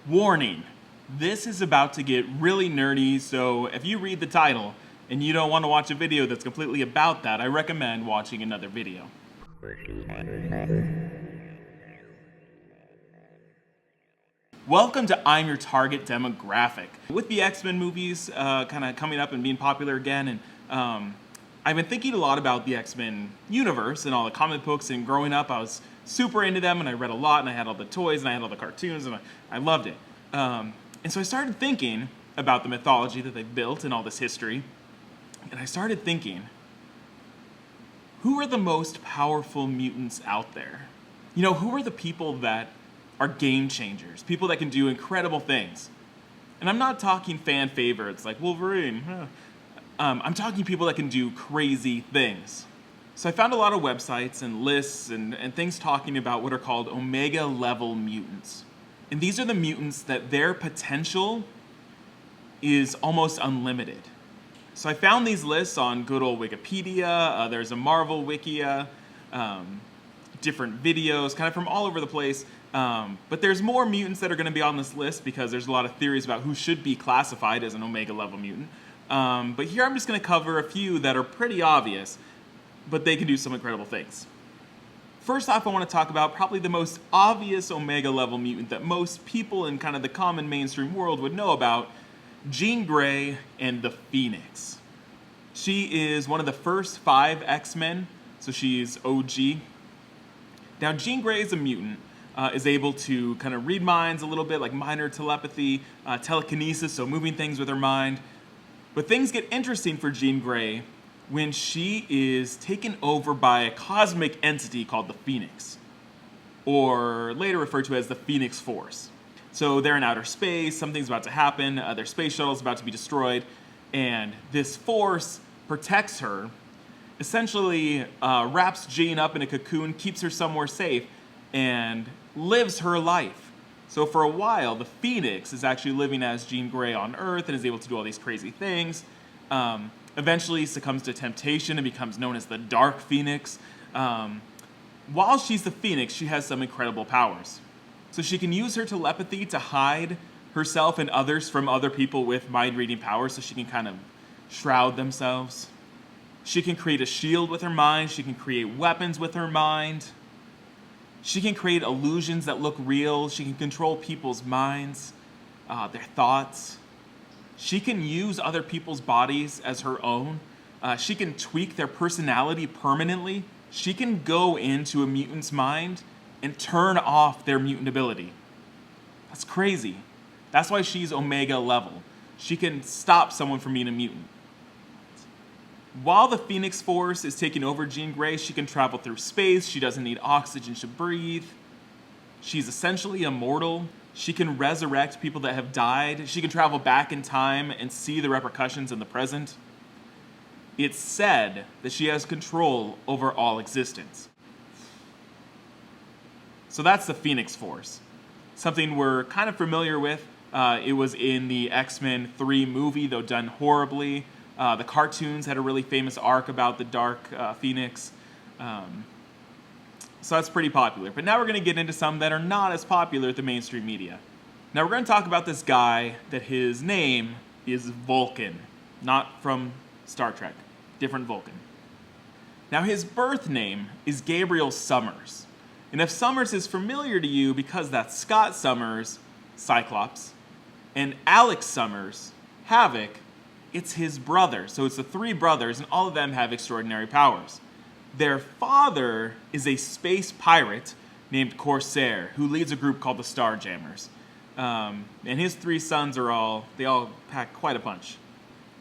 Warning, this is about to get really nerdy, so if you read the title and you don't want to watch a video that's completely about that, I recommend watching another video. Welcome to I'm Your Target Demographic. With the X-Men movies kind of coming up and being popular again, and I've been thinking a lot about the X-Men universe and all the comic books, and growing up I was super into them and I read a lot and I had all the toys and I had all the cartoons and I loved it. And so I started thinking about the mythology that they've built and all this history, and I started thinking, who are the most powerful mutants out there? You know, who are the people that are game changers, people that can do incredible things? And I'm not talking fan favorites like Wolverine. I'm talking people that can do crazy things. So I found a lot of websites and lists and things talking about what are called Omega level mutants. And these are the mutants that their potential is almost unlimited. So I found these lists on good old Wikipedia, there's a Marvel Wikia, different videos, kind of from all over the place. But there's more mutants that are going to be on this list because there's a lot of theories about who should be classified as an Omega level mutant. But here I'm just going to cover a few that are pretty obvious, but they can do some incredible things. First off, I want to talk about probably the most obvious Omega level mutant that most people in kind of the common mainstream world would know about, Jean Grey and the Phoenix. She is one of the first 5 X-Men, so she's OG. Now, Jean Grey is a mutant, is able to kind of read minds a little bit, like minor telepathy, telekinesis, so moving things with her mind. But things get interesting for Jean Grey when she is taken over by a cosmic entity called the Phoenix, or later referred to as the Phoenix Force. So they're in outer space, something's about to happen, their space shuttle is about to be destroyed, and this force protects her, essentially wraps Jean up in a cocoon, keeps her somewhere safe, and lives her life. So for a while, the Phoenix is actually living as Jean Grey on Earth and is able to do all these crazy things. Eventually succumbs to temptation and becomes known as the Dark Phoenix. While she's the Phoenix, she has some incredible powers. So she can use her telepathy to hide herself and others from other people with mind-reading powers, so she can kind of shroud themselves. She can create a shield with her mind. She can create weapons with her mind. She can create illusions that look real. She can control people's minds, their thoughts. She can use other people's bodies as her own. She can tweak their personality permanently. She can go into a mutant's mind and turn off their mutant ability. That's crazy. That's why she's Omega level. She can stop someone from being a mutant. While the Phoenix Force is taking over Jean Grey, she can travel through space. She doesn't need oxygen to breathe. She's essentially immortal. She can resurrect people that have died. She can travel back in time and see the repercussions in the present. It's said that she has control over all existence. So that's the Phoenix Force. Something we're kind of familiar with. It was in the X-Men 3 movie, though done horribly. The cartoons had a really famous arc about the Dark Phoenix. So that's pretty popular. But now we're going to get into some that are not as popular with the mainstream media. Now we're going to talk about this guy that his name is Vulcan. Not from Star Trek. Different Vulcan. Now his birth name is Gabriel Summers. And if Summers is familiar to you because that's Scott Summers, Cyclops, and Alex Summers, Havoc, it's his brother. So it's the 3 brothers, and all of them have extraordinary powers. Their father is a space pirate named Corsair, who leads a group called the Starjammers. And his 3 sons they all pack quite a punch.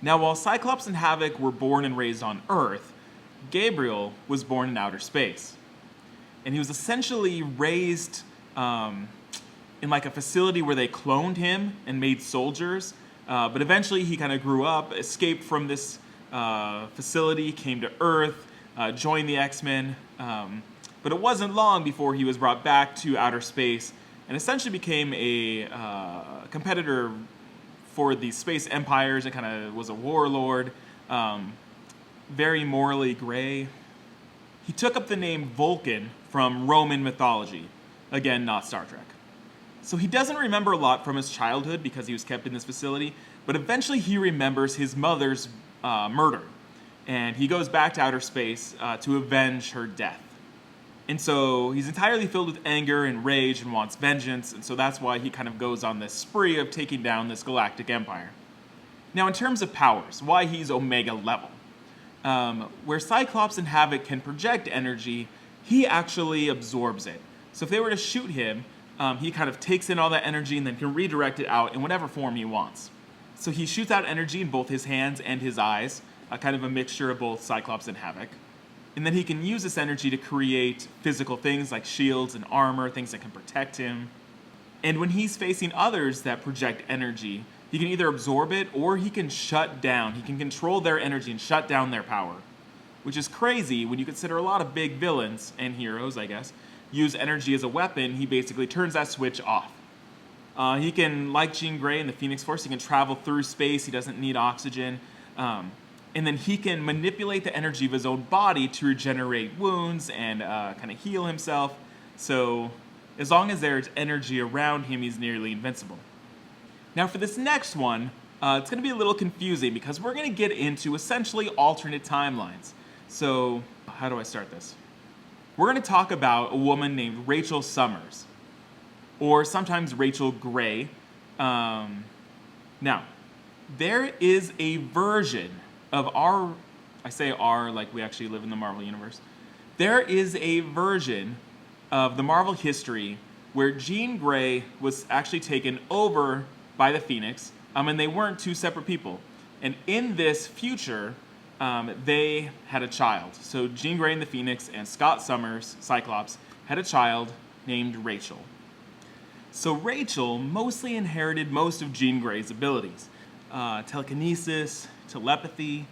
Now, while Cyclops and Havoc were born and raised on Earth, Gabriel was born in outer space. And he was essentially raised in like a facility where they cloned him and made soldiers. But eventually he kind of grew up, escaped from this facility, came to Earth, joined the X-Men. But it wasn't long before he was brought back to outer space and essentially became a competitor for the space empires and kind of was a warlord, very morally gray. He took up the name Vulcan from Roman mythology. Again, not Star Trek. So he doesn't remember a lot from his childhood because he was kept in this facility, but eventually he remembers his mother's murder. And he goes back to outer space to avenge her death. And so he's entirely filled with anger and rage and wants vengeance, and so that's why he kind of goes on this spree of taking down this galactic empire. Now, in terms of powers, why he's Omega level. Where Cyclops and Havoc can project energy, he actually absorbs it. So if they were to shoot him, he kind of takes in all that energy and then can redirect it out in whatever form he wants. So he shoots out energy in both his hands and his eyes, kind of a mixture of both Cyclops and Havoc. And then he can use this energy to create physical things like shields and armor, things that can protect him. And when he's facing others that project energy, he can either absorb it or he can shut down. He can control their energy and shut down their power, which is crazy when you consider a lot of big villains and heroes, I guess, use energy as a weapon. He basically turns that switch off. He can, like Jean Grey in the Phoenix Force, he can travel through space. He doesn't need oxygen. And then he can manipulate the energy of his own body to regenerate wounds and kind of heal himself. So as long as there's energy around him, he's nearly invincible. Now for this next one, it's going to be a little confusing because we're going to get into essentially alternate timelines. So how do I start this? We're going to talk about a woman named Rachel Summers, or sometimes Rachel Gray. Now, there is a version of our, I say our like we actually live in the Marvel Universe, there is a version of the Marvel history where Jean Grey was actually taken over by the Phoenix, and they weren't two separate people. And in this future, they had a child. So Jean Grey and the Phoenix and Scott Summers, Cyclops, had a child named Rachel. So Rachel mostly inherited most of Jean Grey's abilities. Telekinesis, telepathy,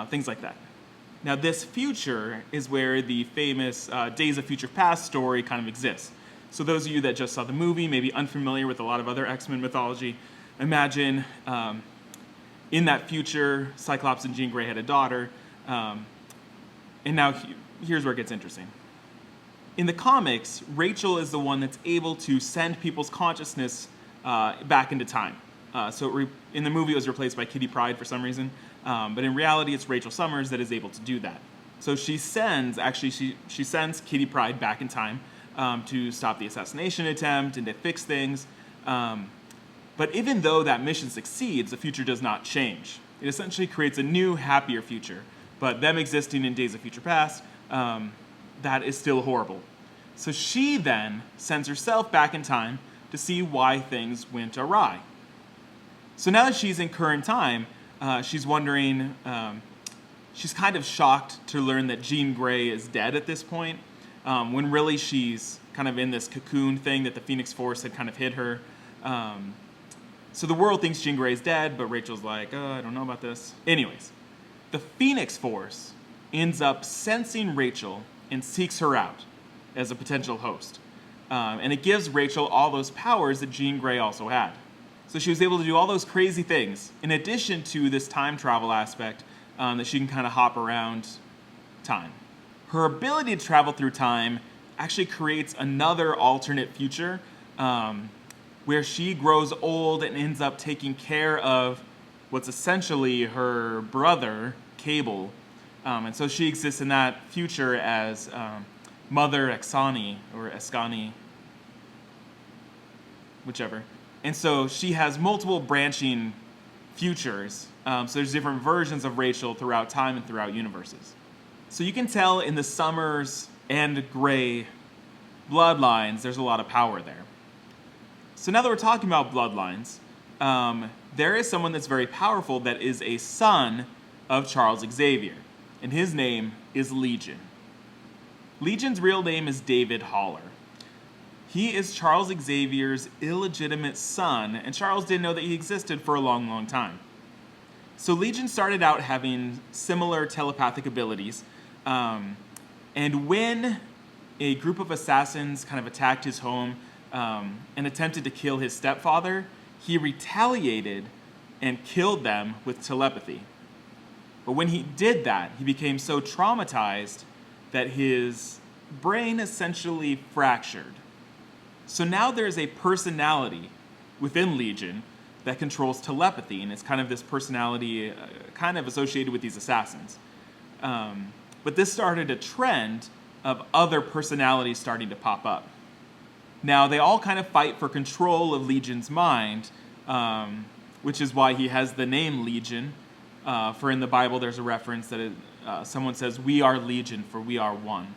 things like that. Now this future is where the famous Days of Future Past story kind of exists. So those of you that just saw the movie, maybe unfamiliar with a lot of other X-Men mythology, imagine in that future, Cyclops and Jean Grey had a daughter. And now here's where it gets interesting. In the comics, Rachel is the one that's able to send people's consciousness back into time. So in the movie, it was replaced by Kitty Pryde for some reason. But in reality, it's Rachel Summers that is able to do that. So she sends Kitty Pryde back in time to stop the assassination attempt and to fix things. But even though that mission succeeds, the future does not change. It essentially creates a new, happier future. But them existing in Days of Future Past, that is still horrible. So she then sends herself back in time to see why things went awry. So now that she's in current time, she's wondering, she's kind of shocked to learn that Jean Grey is dead at this point, when really she's kind of in this cocoon thing that the Phoenix Force had kind of hid her. So the world thinks Jean Grey's dead, but Rachel's like, I don't know about this. Anyways, the Phoenix Force ends up sensing Rachel and seeks her out as a potential host. And it gives Rachel all those powers that Jean Grey also had. So she was able to do all those crazy things, in addition to this time travel aspect that she can kind of hop around time. Her ability to travel through time actually creates another alternate future where she grows old and ends up taking care of what's essentially her brother, Cable. And so she exists in that future as Mother Exani, or Escani, whichever. And so she has multiple branching futures. So there's different versions of Rachel throughout time and throughout universes. So you can tell in the Summers and Grey bloodlines, there's a lot of power there. So now that we're talking about bloodlines, there is someone that's very powerful that is a son of Charles Xavier, and his name is Legion. Legion's real name is David Haller. He is Charles Xavier's illegitimate son, and Charles didn't know that he existed for a long, long time. So Legion started out having similar telepathic abilities, and when a group of assassins kind of attacked his home and attempted to kill his stepfather, he retaliated and killed them with telepathy. But when he did that, he became so traumatized that his brain essentially fractured. So now there's a personality within Legion that controls telepathy, and it's kind of this personality kind of associated with these assassins. But this started a trend of other personalities starting to pop up. Now, they all kind of fight for control of Legion's mind, which is why he has the name Legion. For in the Bible, there's a reference that someone says, "We are Legion, for we are one."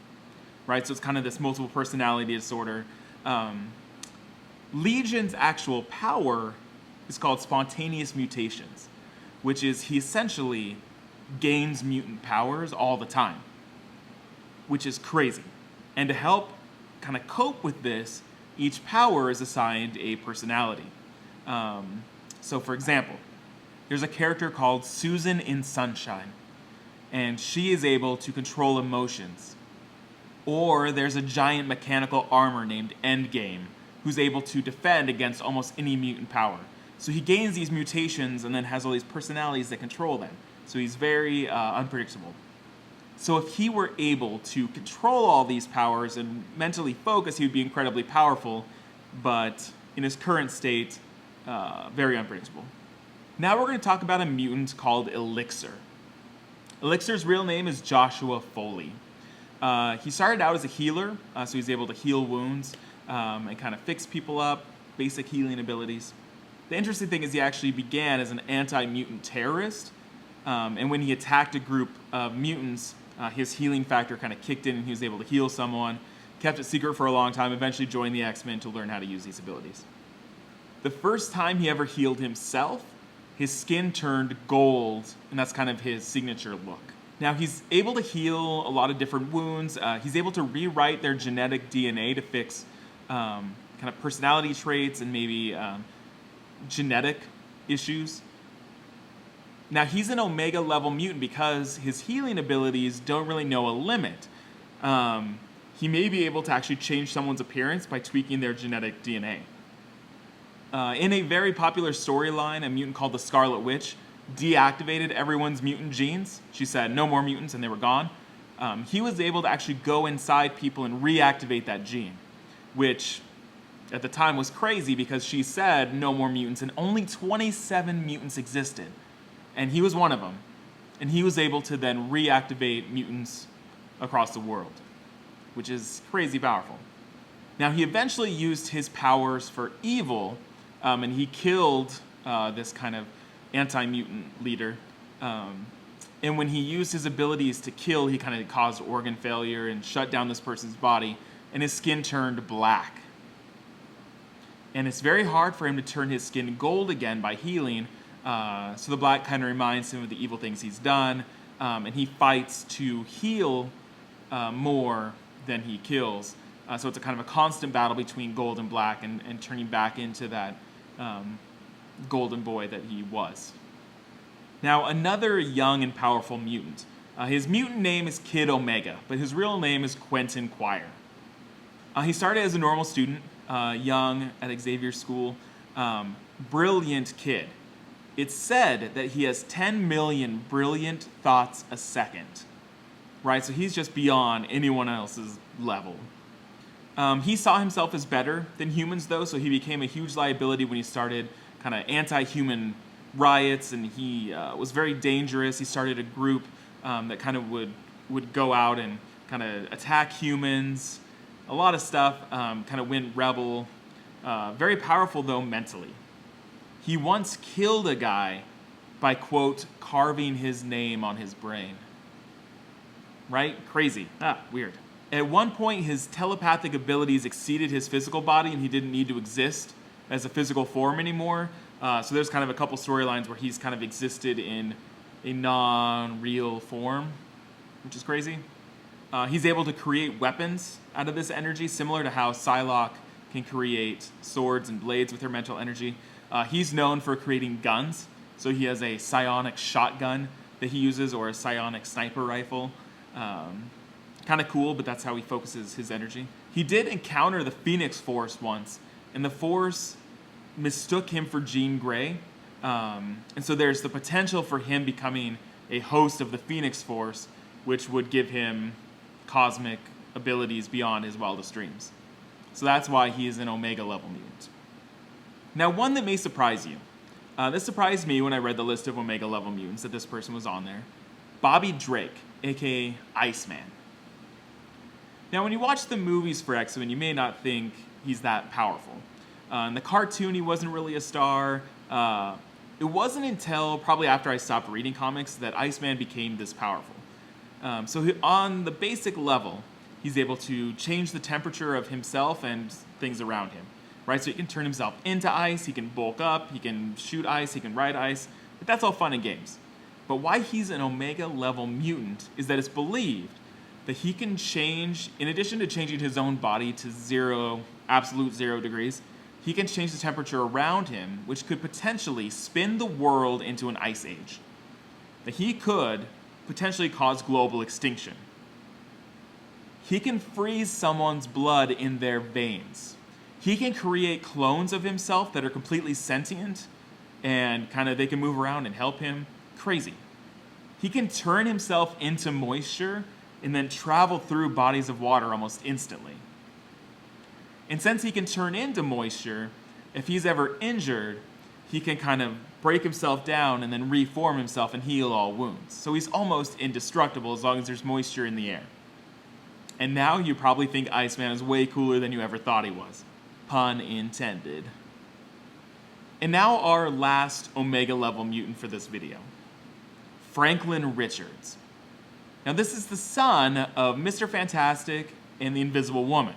Right? So it's kind of this multiple personality disorder. Legion's actual power is called spontaneous mutations, which is he essentially gains mutant powers all the time, which is crazy. And to help kind of cope with this, each power is assigned a personality. So for example, there's a character called Susan in Sunshine, and she is able to control emotions. Or there's a giant mechanical armor named Endgame, who's able to defend against almost any mutant power. So he gains these mutations and then has all these personalities that control them. So he's very unpredictable. So if he were able to control all these powers and mentally focus, he would be incredibly powerful, but in his current state, very unpredictable. Now we're going to talk about a mutant called Elixir. Elixir's real name is Joshua Foley. He started out as a healer, so he's able to heal wounds and kind of fix people up, basic healing abilities. The interesting thing is he actually began as an anti-mutant terrorist, and when he attacked a group of mutants, his healing factor kind of kicked in and he was able to heal someone, kept it secret for a long time, eventually joined the X-Men to learn how to use these abilities. The first time he ever healed himself, his skin turned gold, and that's kind of his signature look. Now, he's able to heal a lot of different wounds. He's able to rewrite their genetic DNA to fix kind of personality traits and maybe genetic issues. Now, he's an Omega level mutant because his healing abilities don't really know a limit. He may be able to actually change someone's appearance by tweaking their genetic DNA. In a very popular storyline, a mutant called the Scarlet Witch deactivated everyone's mutant genes. She said no more mutants and they were gone. He was able to actually go inside people and reactivate that gene, which at the time was crazy because she said no more mutants and only 27 mutants existed. And he was one of them. And he was able to then reactivate mutants across the world, which is crazy powerful. Now, he eventually used his powers for evil, and he killed this kind of anti-mutant leader. And when he used his abilities to kill, he kind of caused organ failure and shut down this person's body, and his skin turned black. And it's very hard for him to turn his skin gold again by healing, so the black kind of reminds him of the evil things he's done, and he fights to heal more than he kills. So it's a kind of a constant battle between gold and black and turning back into that golden boy that he was. Now, another young and powerful mutant. His mutant name is Kid Omega, but his real name is Quentin Quire. He started as a normal student, young at Xavier School. Brilliant kid. It's said that he has 10 million brilliant thoughts a second, right? So he's just beyond anyone else's level. He saw himself as better than humans, though, so he became a huge liability when he started kind of anti-human riots, and he was very dangerous. He started a group that kind of would go out and kind of attack humans, a lot of stuff, kind of went rebel. Very powerful, though, mentally. He once killed a guy by, quote, carving his name on his brain. Right? Crazy. Weird. At one point, his telepathic abilities exceeded his physical body, and he didn't need to exist as a physical form anymore. So there's kind of a couple storylines where he's kind of existed in a non-real form, which is crazy. He's able to create weapons out of this energy, similar to how Psylocke can create swords and blades with her mental energy. He's known for creating guns, so he has a psionic shotgun that he uses, or a psionic sniper rifle. Kind of cool, but that's how he focuses his energy. He did encounter the Phoenix Force once, and the Force mistook him for Jean Grey. And so there's the potential for him becoming a host of the Phoenix Force, which would give him cosmic abilities beyond his wildest dreams. So that's why he is an Omega level mutant. Now, one that may surprise you. This surprised me when I read the list of Omega level mutants that this person was on there. Bobby Drake, aka Iceman. Now, when you watch the movies for X-Men, you may not think he's that powerful. In the cartoon, he wasn't really a star. It wasn't until probably after I stopped reading comics that Iceman became this powerful. On the basic level, he's able to change the temperature of himself and things around him, right? So he can turn himself into ice, he can bulk up, he can shoot ice, he can ride ice, but that's all fun and games. But why he's an Omega level mutant is that it's believed that he can change, in addition to changing his own body to absolute 0 degrees, he can change the temperature around him, which could potentially spin the world into an ice age. That he could potentially cause global extinction. He can freeze someone's blood in their veins. He can create clones of himself that are completely sentient and they can move around and help him. Crazy. He can turn himself into moisture and then travel through bodies of water almost instantly. And since he can turn into moisture, if he's ever injured, he can break himself down and then reform himself and heal all wounds. So he's almost indestructible as long as there's moisture in the air. And now you probably think Iceman is way cooler than you ever thought he was. Pun intended. And now our last Omega level mutant for this video. Franklin Richards. Now this is the son of Mr. Fantastic and the Invisible Woman.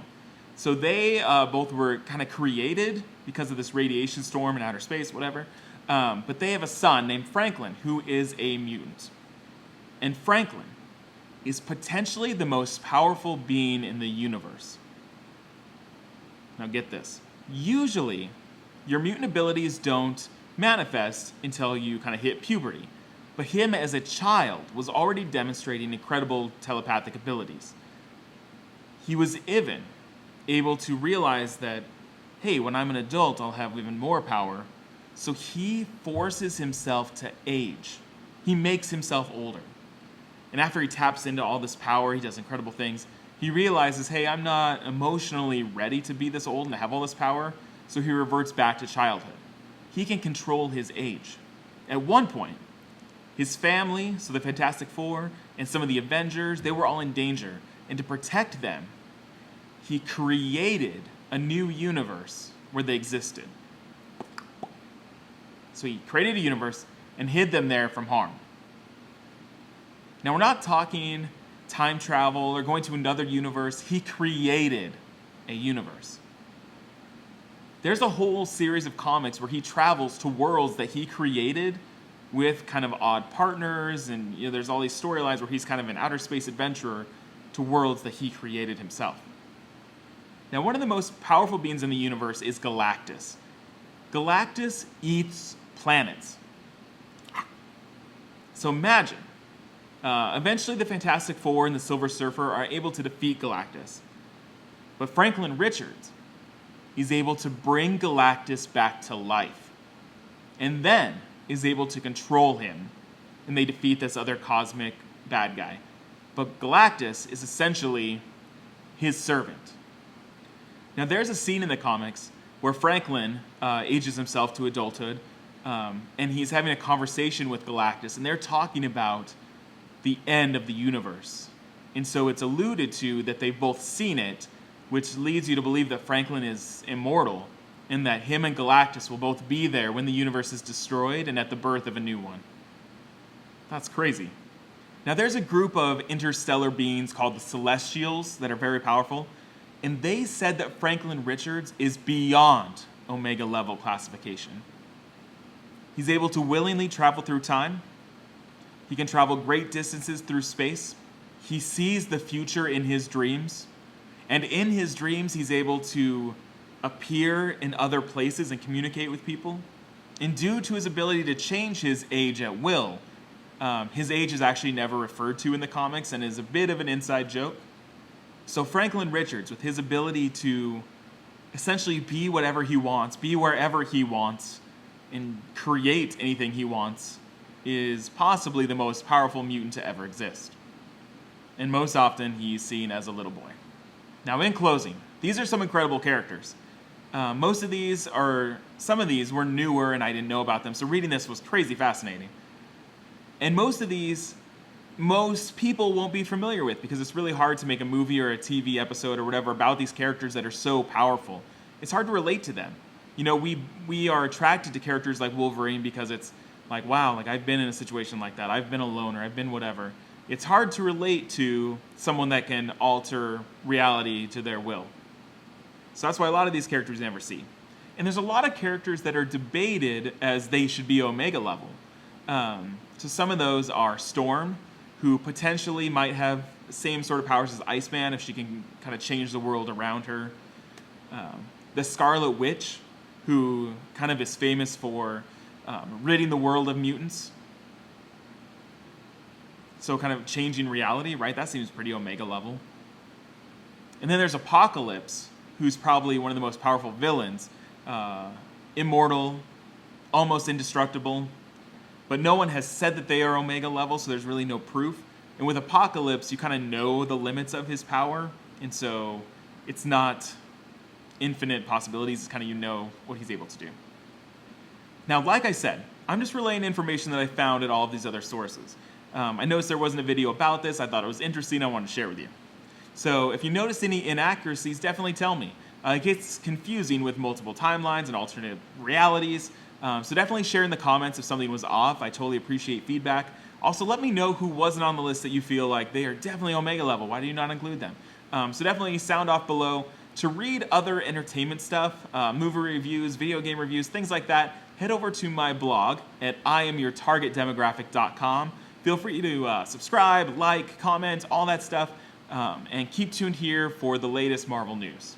So they both were created because of this radiation storm in outer space, whatever. But they have a son named Franklin who is a mutant. And Franklin is potentially the most powerful being in the universe. Now get this. Usually, your mutant abilities don't manifest until you hit puberty. But him as a child was already demonstrating incredible telepathic abilities. He was even able to realize that, hey, when I'm an adult, I'll have even more power. So he forces himself to age. He makes himself older. And after he taps into all this power, he does incredible things. He realizes, hey, I'm not emotionally ready to be this old and to have all this power. So he reverts back to childhood. He can control his age. At one point, his family, so the Fantastic Four, and some of the Avengers, they were all in danger. And to protect them, he created a new universe where they existed. So he created a universe and hid them there from harm. Now we're not talking time travel or going to another universe. He created a universe. There's a whole series of comics where he travels to worlds that he created with odd partners, and there's all these storylines where he's an outer space adventurer to worlds that he created himself. Now, one of the most powerful beings in the universe is Galactus. Galactus eats planets. So imagine, eventually the Fantastic Four and the Silver Surfer are able to defeat Galactus. But Franklin Richards is able to bring Galactus back to life. And then is able to control him, and they defeat this other cosmic bad guy. But Galactus is essentially his servant. Now there's a scene in the comics where Franklin ages himself to adulthood, and he's having a conversation with Galactus, and they're talking about the end of the universe. And so it's alluded to that they've both seen it, which leads you to believe that Franklin is immortal, and that him and Galactus will both be there when the universe is destroyed and at the birth of a new one. That's crazy. Now there's a group of interstellar beings called the Celestials that are very powerful, and they said that Franklin Richards is beyond Omega level classification. He's able to willingly travel through time. He can travel great distances through space. He sees the future in his dreams, and in his dreams he's able to appear in other places and communicate with people. And due to his ability to change his age at will, his age is actually never referred to in the comics and is a bit of an inside joke. So Franklin Richards, with his ability to essentially be whatever he wants, be wherever he wants, and create anything he wants, is possibly the most powerful mutant to ever exist. And most often he's seen as a little boy. Now in closing, These are some incredible characters. Some of these were newer and I didn't know about them, so reading this was crazy fascinating. And most of these, most people won't be familiar with because it's really hard to make a movie or a TV episode or whatever about these characters that are so powerful. It's hard to relate to them. You know, we are attracted to characters like Wolverine because it's like, wow, like I've been in a situation like that. I've been alone or I've been whatever. It's hard to relate to someone that can alter reality to their will. So that's why a lot of these characters you never see. And there's a lot of characters that are debated as they should be Omega level. So some of those are Storm, who potentially might have the same sort of powers as Iceman if she can kind of change the world around her. The Scarlet Witch, who kind of is famous for ridding the world of mutants. So kind of changing reality, right? That seems pretty Omega level. And then there's Apocalypse, who's probably one of the most powerful villains. Immortal, almost indestructible. But no one has said that they are Omega level, so there's really no proof. And with Apocalypse, you kind of know the limits of his power. And so it's not infinite possibilities. It's kind of you know what he's able to do. Now, like I said, I'm just relaying information that I found at all of these other sources. I noticed there wasn't a video about this. I thought it was interesting. I wanted to share with you. So if you notice any inaccuracies, definitely tell me. It gets confusing with multiple timelines and alternate realities. So definitely share in the comments if something was off. I totally appreciate feedback. Also, let me know who wasn't on the list that you feel like they are definitely Omega level. Why do you not include them? So definitely sound off below. To read other entertainment stuff, movie reviews, video game reviews, things like that, head over to my blog at IamYourTargetDemographic.com. Feel free to subscribe, like, comment, all that stuff, and keep tuned here for the latest Marvel news.